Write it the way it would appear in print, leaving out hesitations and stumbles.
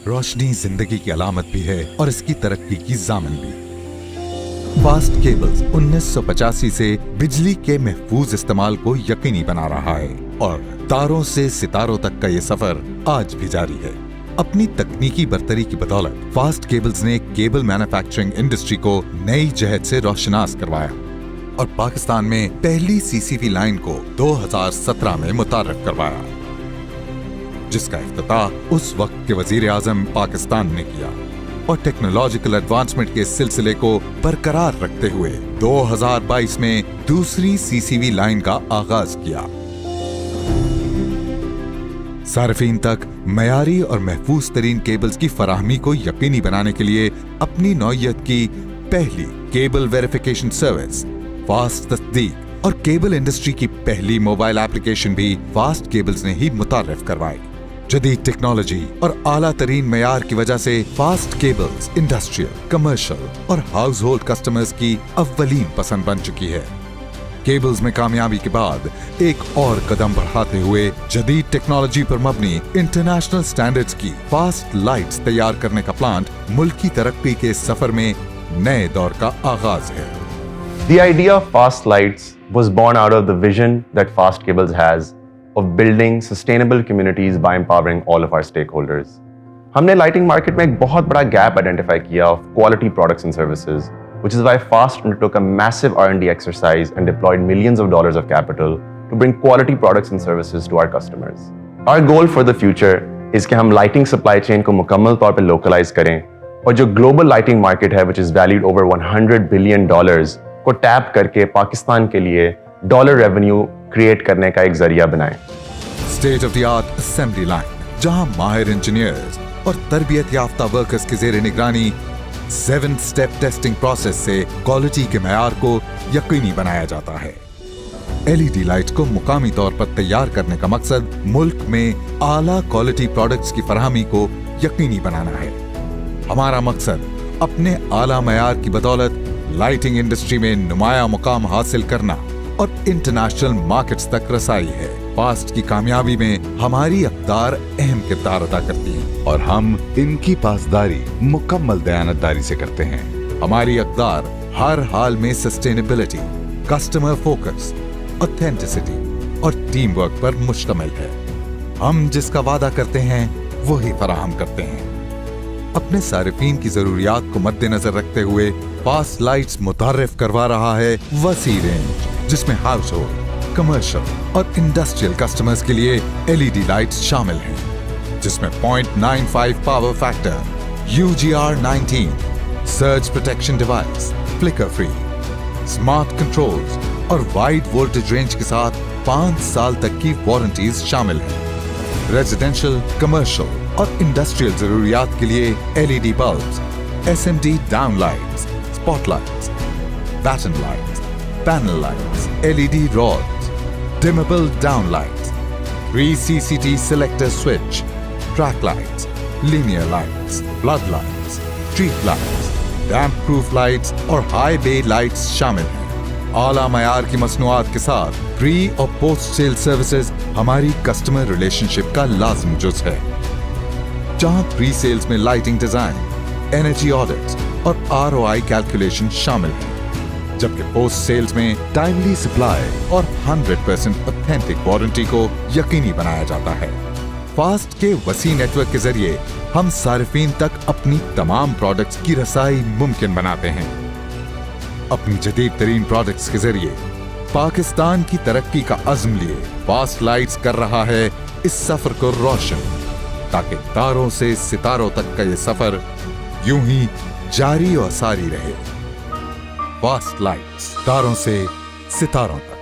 रोशनी जिंदगी की अलामत भी है और इसकी तरक्की की जामिन भी। फास्ट केबल्स 1985 से बिजली के महफूज इस्तेमाल को यकीनी बना रहा है और तारों से सितारों तक का ये सफर आज भी जारी है। अपनी तकनीकी बरतरी की बदौलत फास्ट केबल्स ने केबल मैन्युफैक्चरिंग इंडस्ट्री को नई जहत से रोशनास करवाया और पाकिस्तान में पहली सीसीवी लाइन को 2017 में मुतारफ करवाया, जिसका इफ्तिताह उस वक्त के वजीर आजम पाकिस्तान ने किया और टेक्नोलॉजिकल एडवांसमेंट के सिलसिले को बरकरार रखते हुए 2022 में दूसरी सीसीवी लाइन का आगाज किया। सार्फिन तक मयारी और महफूज तरीन केबल्स की फराहमी को यकीनी बनाने के लिए अपनी नौयत की पहली केबल वेरिफिकेशन सर्विस फास्ट तस्दीक और केबल इंडस्ट्री की पहली मोबाइल एप्लीकेशन भी फास्ट केबल्स ने ही मुतारिफ करवाई। जदीद टेक्नोलॉजी और आला तरीन मयार की वजह से फास्ट केबल्स इंडस्ट्रियल, कमर्शियल और हाउस होल्ड कस्टमर्स की अव्वलीन पसंद बन चुकी है। केबल्स में कामयाबी के बाद एक और कदम बढ़ाते हुए जदीद टेक्नोलॉजी पर मबनी इंटरनेशनल स्टैंडर्ड्स की फास्ट लाइट्स तैयार करने का प्लांट मुल्क की तरक्की के सफर में नए दौर का आगाज है। The idea of fast lights was born out of the vision that Fast Cables has of building sustainable communities by empowering all of our stakeholders. हमने lighting market में एक बहुत बड़ा gap identify किया of quality products and services, which is why Fast undertook a massive R&D exercise and deployed millions of dollars of capital to bring quality products and services to our customers. Our goal for the future is कि हम lighting supply chain को मुकम्मल तौर पे localize करें और जो global lighting market है, which is valued over $100 billion, को टैप करके पाकिस्तान के लिए डॉलर रेवेन्यू क्रिएट करने का एक जरिया बनाएं। State of the art assembly line, जहां माहिर इंजीनियर्स और तरबियत याफ्ता वर्कर्स की ज़ेर निगरानी 7 स्टेप टेस्टिंग प्रोसेस से क्वालिटी के मयार को यकीनी बनाया जाता है। एलईडी लाइट को मुकामी तौर पर तैयार करने का मकसद मुल्क में आला क्वालिटी प्रोडक्ट्स की फराहमी को यकीनी बनाना है। हमारा मकसद अपने आला मयार की बदौलत लाइटिंग इंडस्ट्री में नुमाया मुकाम हासिल करना और इंटरनेशनल मार्केट्स तक रसाई है। फास्ट की कामयाबी में हमारी अक़दार अहम किरदार अदा करती है और हम इनकी पासदारी मुकम्मल दयानतदारी से करते हैं। हमारी अक़दार हर हाल में सस्टेनेबिलिटी, कस्टमर फोकस, ऑथेंटिसिटी और टीम वर्क पर मुश्तमिल है। हम जिसका वादा करते हैं वही फराहम करते हैं। अपने सारिफीन की जरूरियात को मद्देनजर रखते हुए फास्ट लाइट्स मुतारिफ करवा रहा है वसी रेंज, जिसमें हाउस होल्ड, कमर्शियल और इंडस्ट्रियल कस्टमर्स के लिए एलईडी लाइट्स शामिल हैं, जिसमें 0.95 power factor, UGR 19, surge protection device, flicker free, smart controls और वाइड वोल्टेज रेंज के साथ 5 साल तक की वारंटीज शामिल हैं। रेजिडेंशियल, कमर्शियल और इंडस्ट्रियल जरूरियात के लिए LED bulbs, SMD down lights, spotlights, batten lights, panel lights, LED rods, dimmable down lights, 3 CCT selector switch, track lights, linear lights, flood lights, street lights, damp proof lights और high bay lights शामिल हैं। आला मयार की मसनूआत के साथ pre और post sale services हमारी कस्टमर रिलेशनशिप का लाज़िम जुज़ है, जहां प्री सेल्स में लाइटिंग डिजाइन, एनर्जी ऑडिट्स और ROI कैलकुलेशन शामिल है, जबकि पोस्ट सेल्स में टाइमली सप्लाई और 100% ऑथेंटिक वारंटी को यकीनी बनाया जाता है। फास्ट के वसी नेटवर्क के जरिए हम सारिफीन तक अपनी तमाम प्रोडक्ट्स की रसाई मुमकिन बनाते हैं। अपनी जदीद तरीन प्रोडक्ट्स के जरिए पाकिस्तान की तरक्की का अज़्म लिए फास्ट लाइट्स कर रहा है इस सफर को रोशन, ताकि तारों से सितारों तक का ये सफर यूं ही जारी और सारी रहे। फास्ट लाइट्स, तारों से सितारों तक।